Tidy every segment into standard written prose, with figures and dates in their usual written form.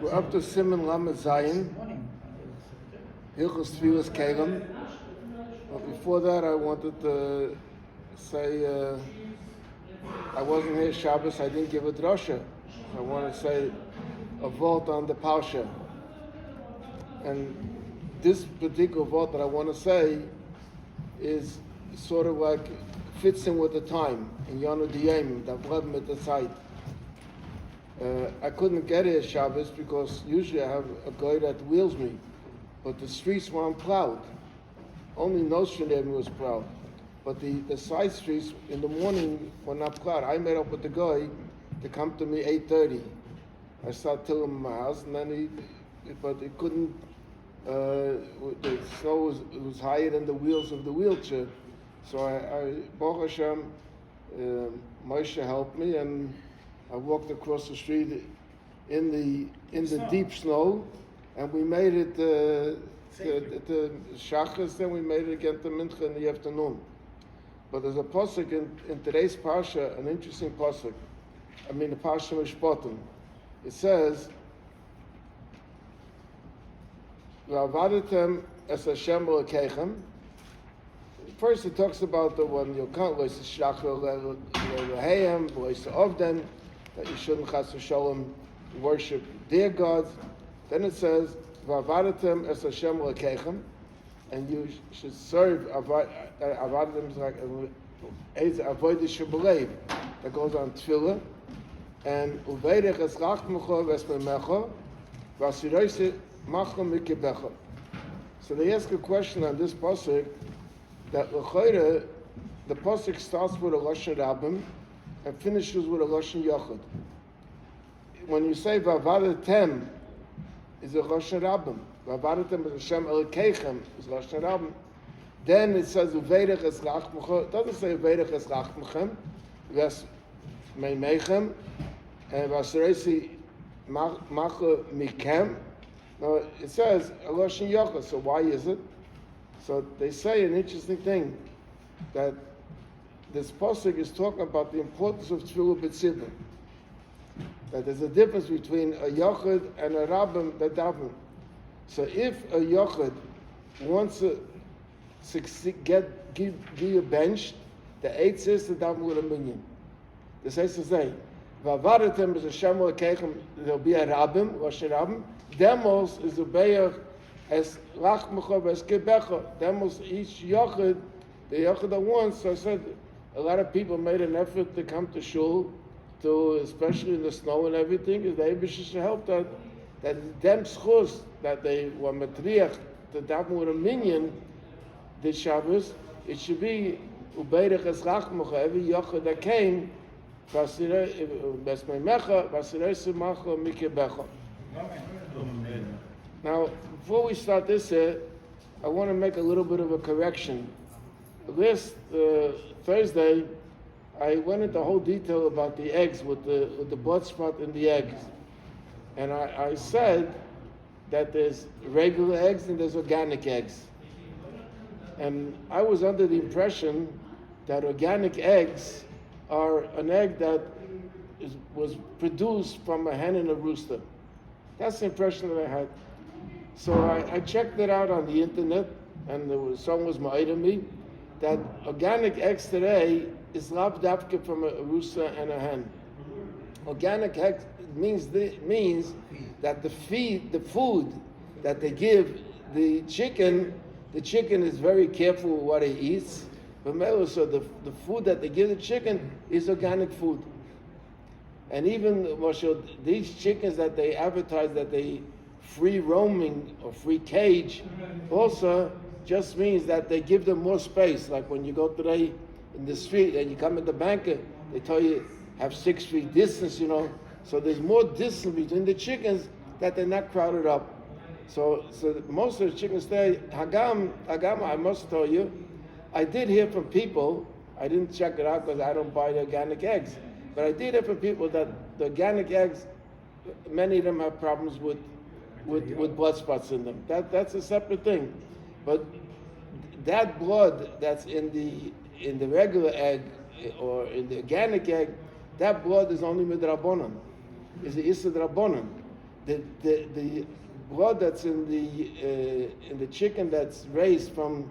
We're up to Siman Lamed Zayin, Hilchos Tevilas Keilim. But before that, I wanted to say I wasn't here Shabbos. I didn't give a drasha. I want to say a vote on the parsha, and this particular vote that I want to say is sort of like fits in with the time in Yonu Diyem, that blood mit the side. I couldn't get here Shabbos because usually I have a guy that wheels me, but the streets were unplowed. Only Nostrum was plowed, but the side streets in the morning were not plowed. I made up with the guy to come to me 8:30. I started telling him my house, and then but it couldn't. The snow was higher than the wheels of the wheelchair, so I Baruch Hashem, Moshe helped me, and I walked across the street in the deep snow, and we made it to Shachas, then we made it again to Mincha in the afternoon. But there's a pasuk in today's parsha, an interesting pasuk. I mean, the parsha Mishpatim. It says, "V'avadatem es Hashem Elokeichem." First, it talks about the one you can't lois shachar leheim, lois of them, that you shouldn't chas v'sholem worship their gods. Then it says, "V'avadatem es Hashem Elokeichem," and you should serve avadatem is like avodah shebelev that goes on tefillah, and uveirech es rachmecha v'esmemecha v'asiroise machom mikebecha. So they ask a question on this pasuk that l'chayre, the pasuk starts with a lashon rabbim and finishes with a lashon yachid. When you say v'avadatem is a lashon rabbim, v'avadatem is Hashem Elokeichem is lashon rabbim. Then it says uveirech es rachmecha. It doesn't say uveirech es rachmechem, ves meimechem, and v'asiroise machom mikem. No, it says a lashon yachid. So why is it? So they say an interesting thing, that this pasuk is talking about the importance of tefillah b'tzibur. That there's a difference between a yachid and a rabbim that daven. So if a yachid wants to give you a bench, the eighth is to daven with a minyan. The says to say, "V'avadatem is Hashem Elokeichem." There'll be a rabbim, lashon rabbim. Demos is a be'er as rachmecha v'eskebecha. Demos each yachid, the yachid that wants. So I said, a lot of people made an effort to come to shul, to especially in the snow and everything. Is the Eibusher should help that them schus that they were matriach to daven with a minyan this Shabbos. It should be ubeirech es rachmecha. Every yachid that came, besmeimecha v'asiroise machom mikebecha. Now, before we start this here, I want to make a little bit of a correction. Last Thursday, I went into whole detail about the eggs with the blood spot in the eggs. And I said that there's regular eggs and there's organic eggs. And I was under the impression that organic eggs are an egg that was produced from a hen and a rooster. That's the impression that I had. So I checked it out on the internet, and someone was ma'adim me that organic eggs today is lav dafka from a rooster and a hen. Organic eggs means that the food that they give the chicken is very careful with what he eats. But so the food that they give the chicken is organic food. And even these chickens that they advertise that they free roaming or free cage also just means that they give them more space. Like when you go today in the street and you come at the banker, they tell you have 6 feet distance, So there's more distance between the chickens that they're not crowded up. So most of the chickens today, Hagam, I must tell you, I did hear from people, I didn't check it out because I don't buy the organic eggs, but I did hear from people that the organic eggs, many of them have problems with blood spots in them. That's a separate thing. But that blood that's in the regular egg or in the organic egg, that blood is only midrabanan, is the Issa Drabanan. the blood that's in the chicken that's raised from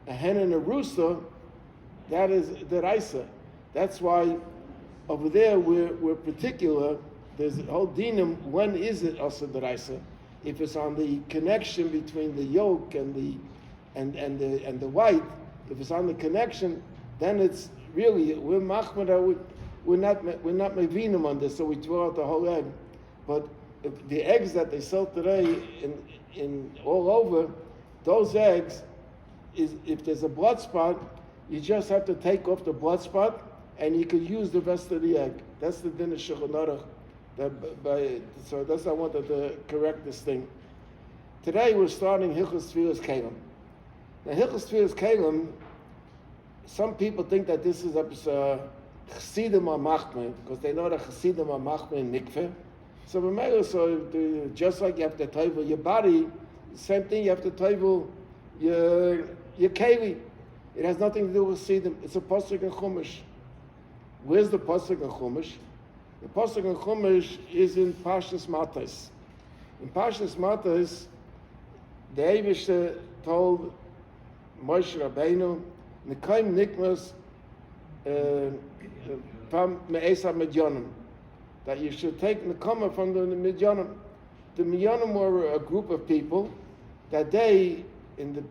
a hen and a rooster, that is the raisa. That's why over there we're particular. There's a whole dinam. When is it also the raisa? If it's on the connection between the yolk and the white, if it's on the connection, then it's really we're machmada. We're not mevinim on this, so we throw out the whole egg. But if the eggs that they sell today in all over, those eggs is if there's a blood spot, you just have to take off the blood spot and you can use the rest of the egg. That's the din of Shulchan Aruch. So that's I wanted to correct this thing. Today we're starting Hilchos Tevilas Keilim. Now Hilchos Tevilas Keilim, some people think that this is a Chassidim or Machmir, because they know that Chassidim are Machmir in Mikveh. So just like you have to toivel your body, same thing you have to toivel your Keilim. It has nothing to do with Chassidim. It's a pasuk in Chumash. Where's the pasuk in Chumash? The pasuk in Chumash is in Parshas Matos. In Parshas Matos, the Eibishter told Moshe Rabbeinu, "Nekaim nikmas from Me'esa Midyanim," that you should take Nekama from the Midyanim. The Midyanim were a group of people that they, in the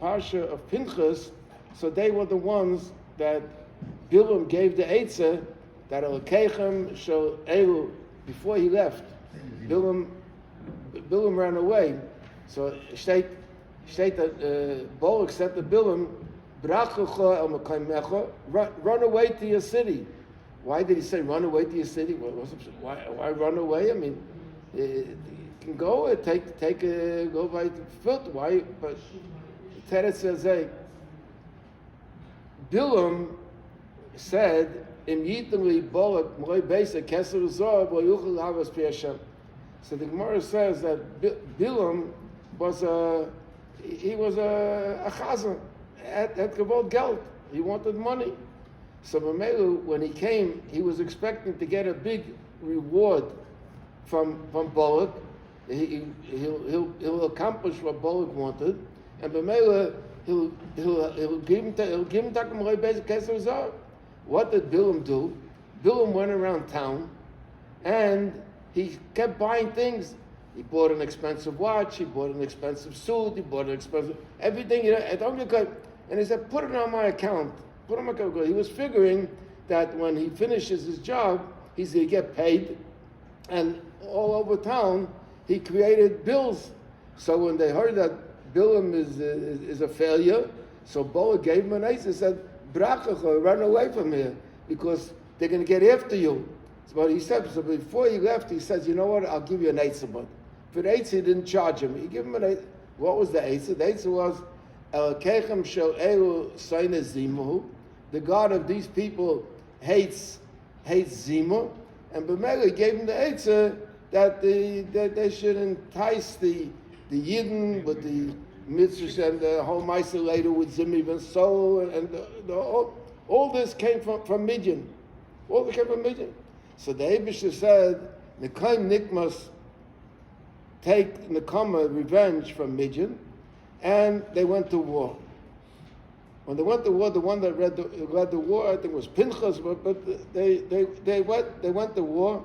Parsha of Pinchas, so they were the ones that Bilam gave the Eitzah that Elokechem shel Elu before he left. Bilam ran away. So state that Balak said to Bilam, "Brachacha el mekaymecha, run away to your city." Why did he say run away to your city? Why run away? I mean, you can go go by the foot. Why? But Teretz says, hey, Bilam said, "Im yitli Balak moy beisa keser zor bo yuchel havas pe'Hashem." So the Gemara says that Bilam was a chazan, had kavod geld. He wanted money. So Mamelu, when he came, he was expecting to get a big reward from Balak. He'll accomplish what Balak wanted, and Mamelu he'll give him takamoi basic keser zor. What did Bilam do? Bilam went around town, and he kept buying things. He bought an expensive watch, he bought an expensive suit, he bought an expensive everything. And he said, "Put it on my account." Put it on my account. He was figuring that when he finishes his job, he's going to get paid. And all over town, he created bills. So when they heard that Bilam is a failure, so Boaz gave him an ace and said, "Brachacha, run away from here, because they're going to get after you." But he said, so before he left, he says, "You know what, I'll give you an eitzah." For the eitzah, he didn't charge him. He gave him an eitzah. What was the eitzah? The eitzah was, Elokechem shel Elu soine zimuhu. The God of these people hates zimuh. And B'mele gave him the eitzah that they should entice the Yidden with the mitzvahs and the whole Maisa later with Zimri and Soul, and all this came from Midian. All this came from Midian. So the Eibishter said, "Nekaim nikmas, take Nekama, revenge from Midian," and they went to war. When they went to war, the one that led the war, I think, was Pinchas, but they went to war,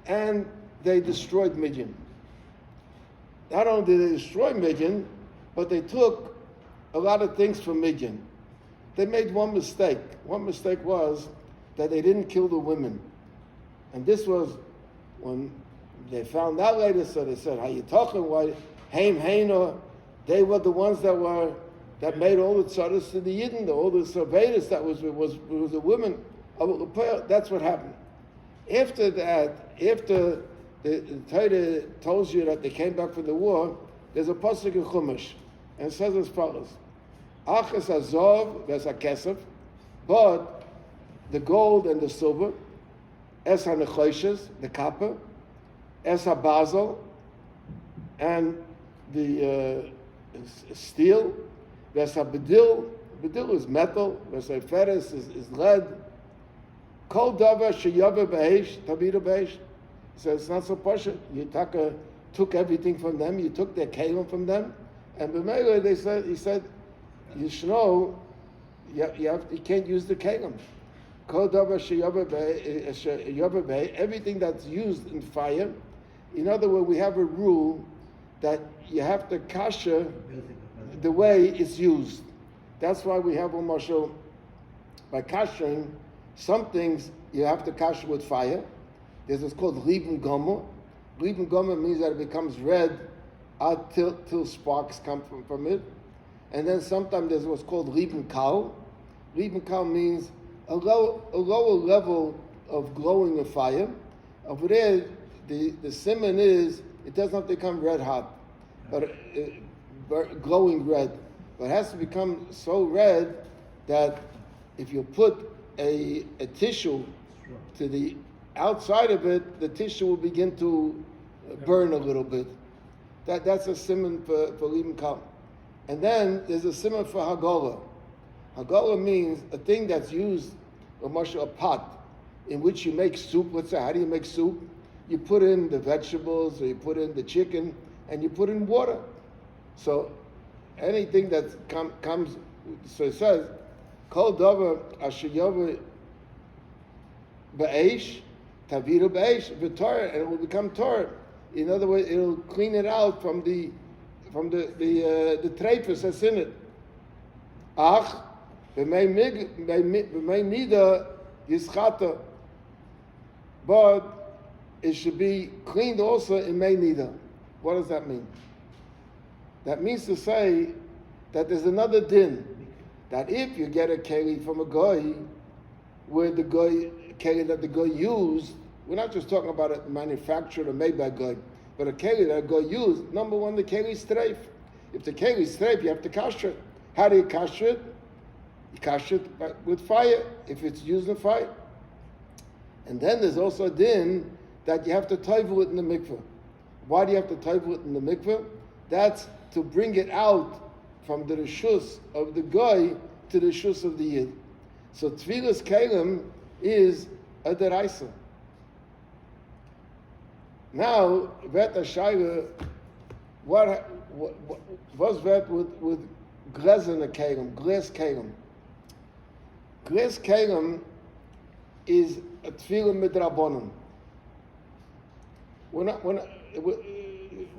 and they destroyed Midian. Not only did they destroy Midian, but they took a lot of things from Midian. They made one mistake. One mistake was that they didn't kill the women. And this was when they found out later, so they said, "How you talking? Why, Haim, Haino?" They were the ones that made all the tzaddas to the Yidden, all the surveillance that was the women. That's what happened. After that, after the Torah tells you that they came back from the war, there's a pasuk in Chumash, and it says as follows: "Achas azov v'es hakesef," but the gold and the silver, es hanechoshes, the copper, es habazel, and the steel, v'es habedil, bedil is metal, v'es haferes is lead, kol davar sheyave b'eish, tabiru b'eish, So it's not so posh. You took everything from them. You took their Keilim from them, and b'meila he said, you should know, you can't use the Keilim. Kol davar sheyover everything that's used in fire. In other words, we have a rule that you have to kasher the way it's used. That's why we have a mashal by kashering. Some things you have to kasher with fire. There's what's called liben gomer. Liben gomer means that it becomes red till sparks come from it. And then sometimes there's what's called liben kal. Liben kal means a lower level of glowing of fire. Over there, the simon is, it doesn't have to become red hot, but glowing red. But it has to become so red that if you put a tissue to the outside of it, the tissue will begin to burn a little bit. That's a simon for liben kal. And then there's a simon for hagolah. Hagolah means a thing that's used, a pot in which you make soup. Let's say, how do you make soup? You put in the vegetables, or you put in the chicken, and you put in water. So anything that comes, so it says, Kol davar asher yover ba'esh, taviru ba'esh, v'torah, and it will become Torah. In other words, it will clean it out from the treifus that's in it. Ach, b'mei nida yischata, but it should be cleaned also in mei nida. What does that mean? That means to say that there's another din, that if you get a keli from a goy, where the goy keli that the goy used, we're not just talking about it manufactured or made by goy, but a keli that a goy used. Number one, the keli is streif. If the keli is streif, you have to kasher it. How do you kasher it? You kasher it with fire, if it's used in fire. And then there's also a din that you have to toivel it in the mikveh. Why do you have to toivel it in the mikveh? That's to bring it out from the reshus of the goy to the reshus of the yid. So Tevilas Keilim is a deraisa. Now, vet ashayla, what was vet with glazen a Keilim, glass Keilim? Glass Keilim is a tefillah midrabanan.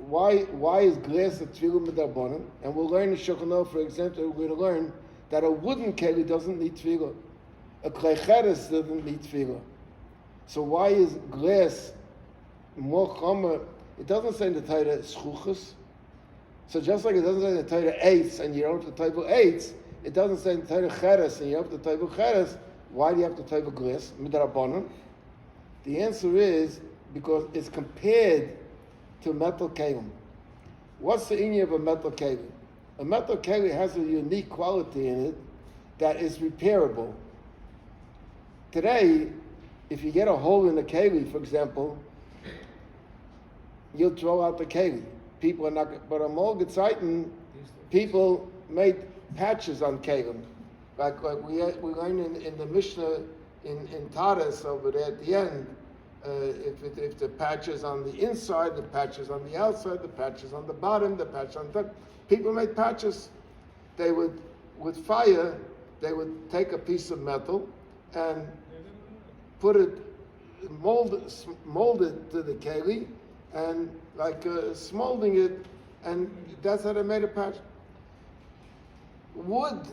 Why is glass a tefillah midrabanan? And we'll learn in Shulchan Aruch, for example, we're going to learn that a wooden keli doesn't need tefillah. A kleicheres doesn't need tefillah. So why is glass more chomer? It doesn't say in the Torah schuchas. So just like it doesn't say in the Torah eitz, and you don't have to table eitz, it doesn't say in the Torah cheres, and you have to table cheres. Why do you have to table glass midrabanan? The answer is because it's compared to metal keilim. What's the inyan of a metal keilim? A metal keilim has a unique quality in it that is repairable. Today, if you get a hole in a keilim, for example, you'll throw out the keilim. People are not, but on Mol Gezeiten, people made patches on keilim. Like we learned in the Mishnah in Taras over there at the end, if the patch is on the inside, the patch is on the outside, the patch is on the bottom, the patch on top. People made patches. They would, with fire, they would take a piece of metal and put it, mold it to the keli, and like smolding it, and that's how they made a patch. Wood,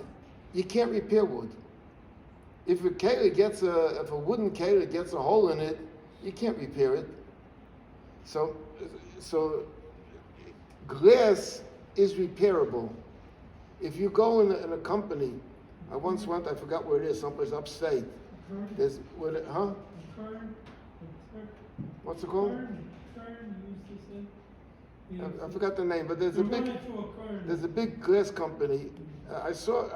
you can't repair wood. If a wooden keli gets a hole in it, you can't repair it. So glass is repairable. If you go in a company, I once went, I forgot where it is, someplace upstate. There's, what's it called? I forgot the name, but there's a big glass company. I saw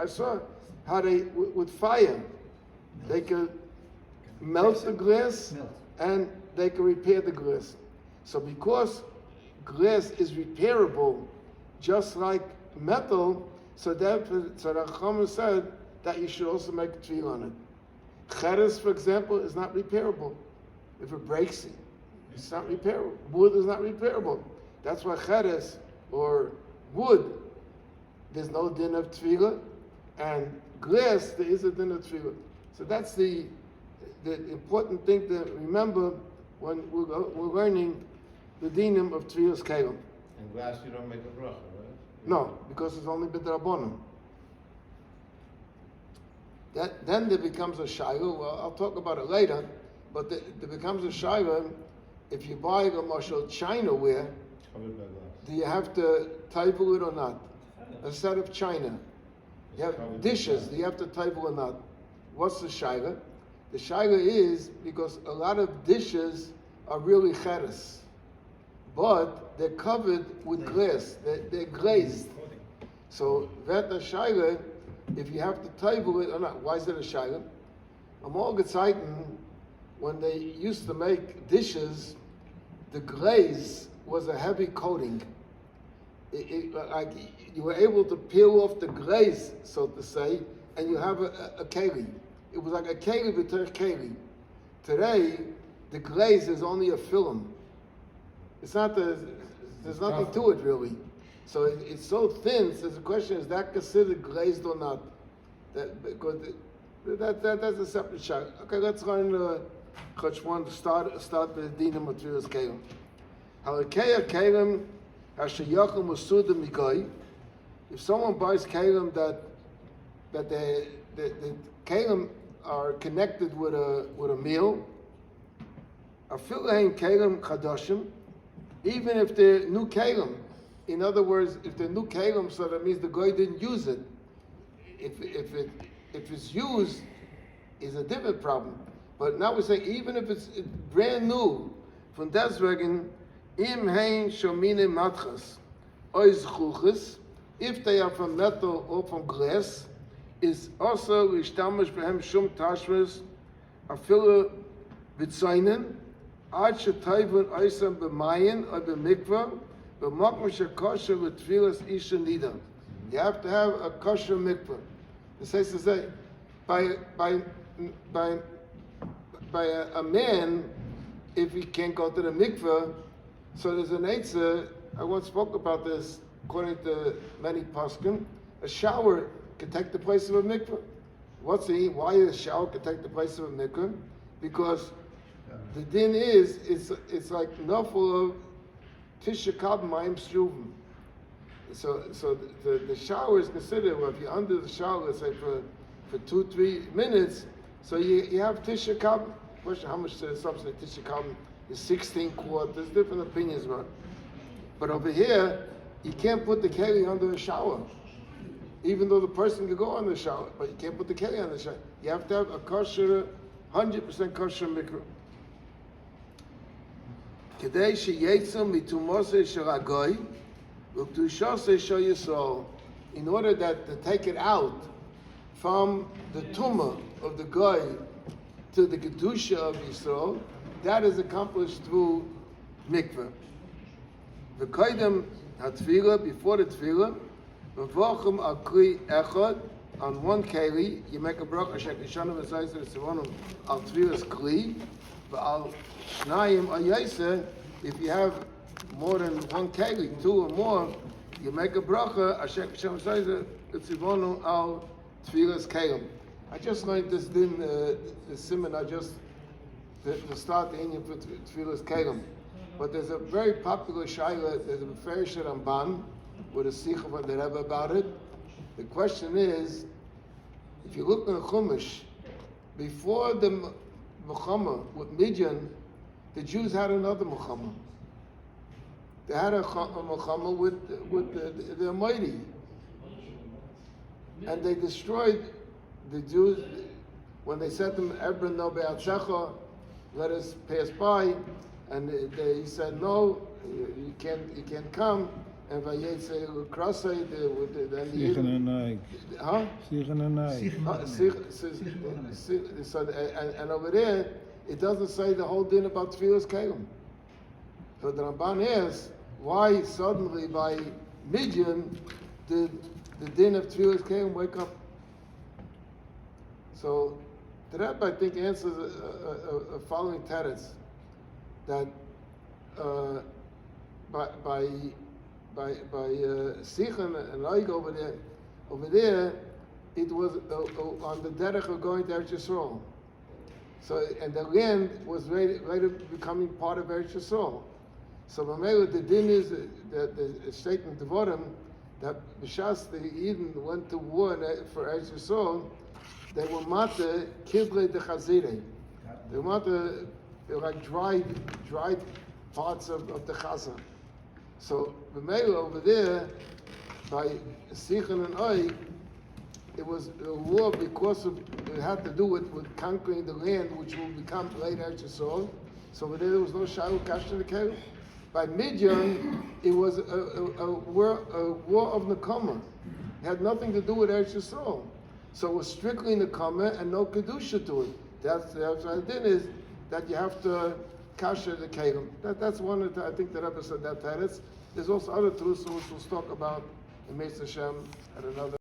how they, with fire, they could melt the glass and they could repair the glass. So because glass is repairable, just like metal, so the Chacham said that you should also make a tefillah on it. Cheres, for example, is not repairable. If it breaks, It's not repairable. Wood is not repairable. That's why cheres or wood, there's no din of tefillah, and glass there is a din of tefillah. So that's the important thing to remember when we're learning the dinim of tefillas keilim. And glass you don't make a bracha, right? No, because it's only b'drabanan. Then there becomes a shayla. Well, I'll talk about it later. But there becomes a shayla. If you buy a marshal chinaware, Covered by glass. do you have to table it or not? A set of china. You have dishes. Do you have to table or not? What's the shayla? The shayla is because a lot of dishes are really cheres, but they're covered with glass. They're glazed. So that the shayla, if you have to table it or not. Why is it a shayla? Am all gezeiten, when they used to make dishes, the glaze was a heavy coating. Like you were able to peel off the glaze, so to say, and you have a keilim. It was like a keilim b'terech keilim. Today, the glaze is only a film. It's not there's nothing to it really. So it's so thin. So the question is that considered glazed or not? That's a separate shot. Okay, let's learn Chutz 1 to start the dinim of tefillas keilim. Halakei keilim hashayachim usudim mikai. If someone buys keilim that the keilim are connected with a meal, afilahin keilim chadashim, even if they're new keilim. In other words, if they're new keilim, so that means the guy didn't use it. If it's used, is a different problem. But now we say even if it's brand new, from deswegen im hein shomine matchas ois chuches, if they are from metal or from glass, is also lishtamish behem shum tashmas afilu b'tzainen ad shetayvun oisam b'mayin or b'mikvah b'makam shekosher v'tfilas isha nida. You have to have a kosher mikvah. It says to say, by a man, if he can't go to the mikveh, so there's an eitzah. I once spoke about this. According to many poskim, a shower can take the place of a mikveh. Why a shower can take the place of a mikveh? Because the din is it's like naful of tisha kab mayim shuvim. So the shower is considered, well, if you're under the shower, let's say for 2-3 minutes, so you have tisha kab. Question: how much substance tisha kab is 16 quarts? There's different opinions about it. But over here, you can't put the keli under the shower, even though the person can go under the shower, but you can't put the keli under the shower. You have to have a kosher, 100% kosher mikvah. Kedei sheyetzum mitumosei shel in order that to take it out from the tumah of the guy to the kedusha of Yisrael, that is accomplished through mikveh. The Keilim hatfila, before the tefillah, v'vochem al kli echad, on one keli, you make a bracha shekishanu v'sayis v'sivonu al tefillas kli, v'al shnayim al yaseh, if you have more than one keli, 2 or more, you make a bracha shekishanu v'sayis v'sivonu al tefillas keilim. I just learned this din, the simon, to start the Indian for tefillas keilim. But there's a very popular shayla, there's a Meferish Ramban with a sikh of the Rebbe about it. The question is, if you look in the Chumash, before the Muhammad with Midian, the Jews had another Muhammad. They had a Muhammad with the Almighty. And they destroyed the Jews when they said to them, Ebron no be'atzecha, let us pass by. And he said, no, you can't come. And Vayetze Krasei, and over there, it doesn't say the whole din about Tevilas Keilim. So the Ramban asks, why suddenly by Midian did the din of Tevilas Keilim wake up? So the Rebbe, I think, answers a following teretz, that by Sichon and Oig over there, it was on the derech of going to Eretz Yisrael. So, and the land was ready becoming part of Eretz Yisrael. So, the din is the statement of Devarim that b'shas the Eden went to war for Eretz Yisrael, they were mata kivle de chazirei. They were mata like dried parts of the chazan. So the over there by Sichon and Oig, it was a war because it had to do with conquering the land, which will become later Eretz Yisrael. So over there was no Shaul Kash in the Keilim. By Midian, it was a war of Nekama. It had nothing to do with Eretz Yisrael. So it was strictly Nekama and no Kedusha to it. That's the idea is that you have to kasher the Keilim. That's one of the, I think the Rebbe said that. There's also other truths which we'll talk about in Meis Hashem at another